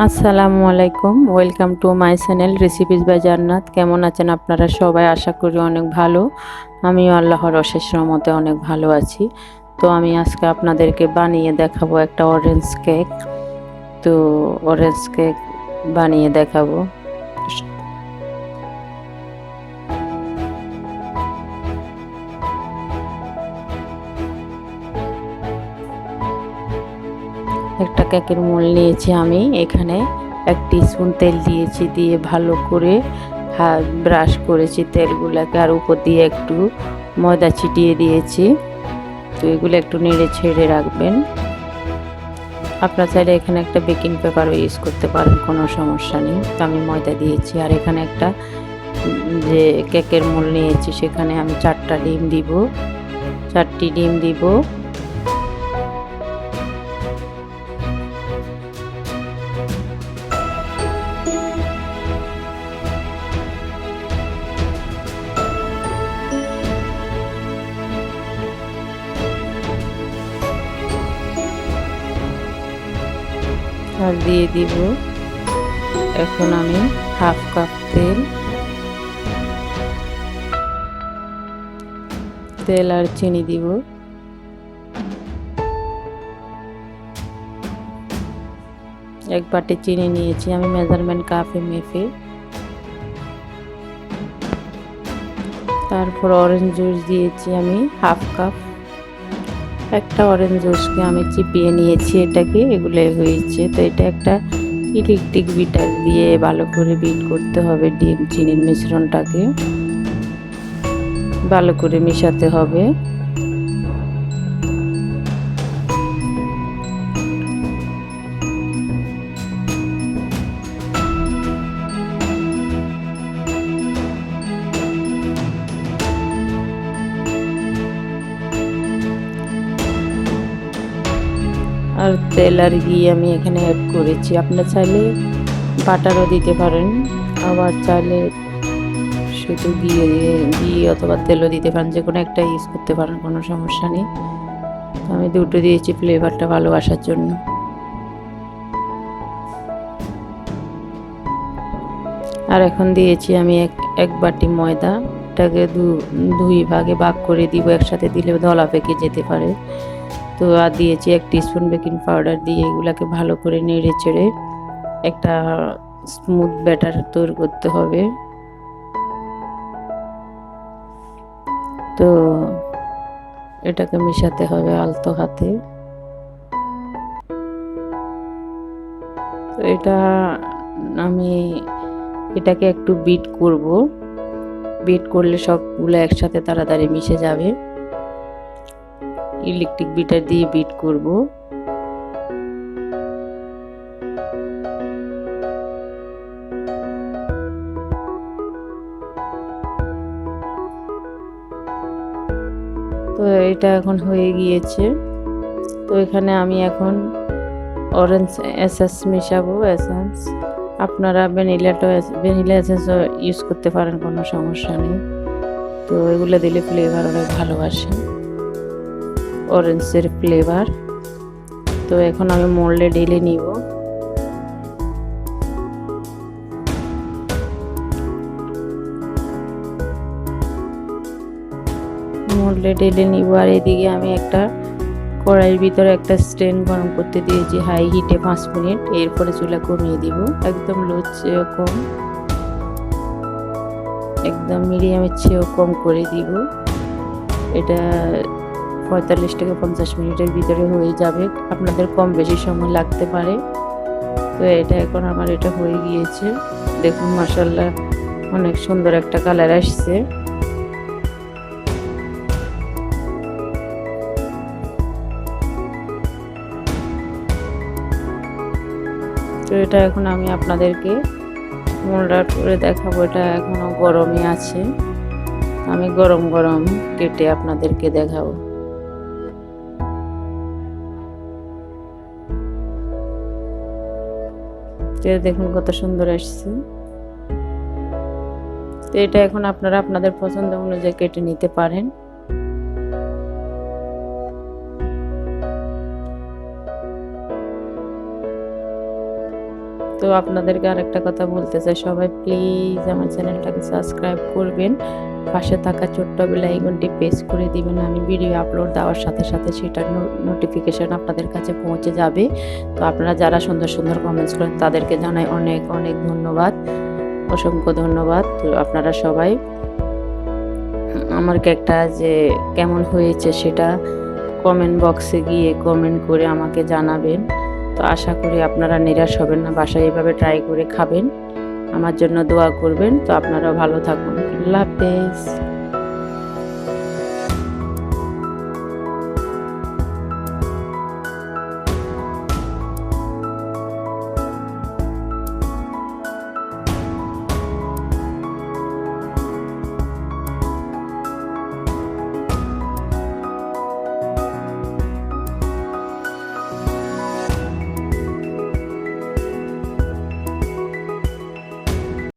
আসসালামু আলাইকুম, welcome to my channel recipes by Jannat. কেমন আছেন আপনারা সবাই? আশা করি অনেক ভালো। আমিও আল্লাহর অশেষ রহমতে অনেক ভালো আছি। তো আমি আজকে আপনাদেরকে বানিয়ে দেখাবো একটা অরেঞ্জ কেক। তো অরেঞ্জ কেক বানিয়ে দেখাবো। একটা কেকের মোল নিয়েছি আমি। এখানে 1 টিস্পুন তেল দিয়েছি, দিয়ে ভালো করে হাত ব্রাশ করেছি তেলগুলোকে, আর উপর দিয়ে একটু ময়দা ছিটিয়ে দিয়েছি। তো এগুলো একটু নেড়ে ছেড়ে রাখবেন। আপনার চাইলে এখানে একটা বেকিং পেপারও ইউজ করতে পারেন, কোনো সমস্যা নেই। তো আমি ময়দা দিয়েছি, আর এখানে একটা যে কেকের মোল নিয়েছি সেখানে আমি 4টা ডিম দিব, 4টি ডিম দিব। আর দিয়ে দিব এখন আমি হাফ কাপ তেল আর চিনি দিব। এক বাটি চিনি নিয়েছি আমি মেজারমেন্ট কাপে মেপে। তারপর অরেঞ্জ জুস দিয়েছি আমি হাফ কাপ। একটা অরেঞ্জ জুসকে আমি চিপিয়ে নিয়েছি, এটাকে এগুলো হয়েছে। তো এটা একটা ইলেকট্রিক বিটার দিয়ে ভালো করে বিট করতে হবে। ডিম চিনির মিশ্রণটাকে ভালো করে মিশাতে হবে। আর তেল আর ঘি আমি এখানে অ্যাড করেছি। আপনারা চাইলে বাটারও দিতে পারেন, আবার চাইলে শুধু ঘি অথবা তেলও দিতে পারেন, যে কোনো একটা ইউজ করতে পারেন, কোনো সমস্যা নেই। আমি দুটো দিয়েছি ফ্লেভারটা ভালো আসার জন্য। আর এখন দিয়েছি আমি এক বাটি ময়দা। এটাকে দুই ভাগে ভাগ করে দিব, একসাথে দিলে দলা পেকে যেতে পারে। তো আর দিয়েছি 1 টিস্পুন বেকিং পাউডার, দিয়ে এগুলাকে ভালো করে নেড়ে চেড়ে একটা স্মুথ ব্যাটার তৈরি করতে হবে। তো এটাকে মেশাতে হবে আলতো হাতে। তো আমি এটাকে একটু বিট করব। বিট করলে সবগুলো একসাথে তাড়াতাড়ি মিশে যাবে। ইলেকট্রিক বিটার দিয়ে বিট করব। তো এটা এখন হয়ে গিয়েছে। তো এখানে আমি এখন অরেঞ্জ এসেন্স মেশাবো। এসেন্স আপনারা ভ্যানিলা এসেন্সও ইউজ করতে পারেন, কোনো সমস্যা নেই। তো এগুলো দিলে ফ্লেভার অনেক ভালো আসে, অরেঞ্জের ফ্লেভার। তো এখন আমি মোল্ডে ঢেলে নিব। মোল্ডে ঢেলে নিব। আর এদিকে আমি একটা কড়াইয়ের ভিতরে একটা স্ট্যান্ড গরম করতে দিয়েছি হাই হিটে 5 মিনিট। এরপরে চুলা কমিয়ে দিব, একদম লো চেয়েও কম, একদম মিডিয়ামের চেয়েও কম করে দিব। এটা 45 থেকে 50 মিনিটের ভিতরে হয়ে যাবে। আপনাদের কম বেশি সময় লাগতে পারে। তো এটা এখন আমার এটা হয়ে গিয়েছে। দেখুন মাশাআল্লাহ অনেক সুন্দর একটা কালার আসছে। তো এটা এখন আমি আপনাদেরকে মোল্ড করে দেখাবো। এটা এখনো গরমই আছে, আমি গরম গরম কেটে আপনাদেরকে দেখাবো। দেখুন কত সুন্দর আসছে। তো এটা এখন আপনারা আপনাদের পছন্দ অনুযায়ী কেটে নিতে পারেন। তো তো আপনাদেরকে আরেকটা কথা বলতে চাই, সবাই প্লিজ আমার চ্যানেলটাকে সাবস্ক্রাইব করবেন, পাশে থাকা ছোট্ট বেল আইকনটি প্রেস করে দিবেন। আমি ভিডিও আপলোড দেওয়ার সাথে সাথে সেটার নোটিফিকেশন আপনাদের কাছে পৌঁছে যাবে। তো আপনারা যারা সুন্দর সুন্দর কমেন্টস করেন তাদেরকে জানাই অনেক অনেক ধন্যবাদ, অসংখ্য ধন্যবাদ। তো আপনারা সবাই আমার কেকটা যে কেমন হয়েছে সেটা কমেন্ট বক্সে গিয়ে কমেন্ট করে আমাকে জানাবেন। তো আশা করি আপনারা নিরাশ হবেন না, বাসায় এভাবে ট্রাই করে খাবেন, আমার জন্য দোয়া করবেন। তো আপনারাও ভালো থাকুন, আল্লাহ হাফেজ।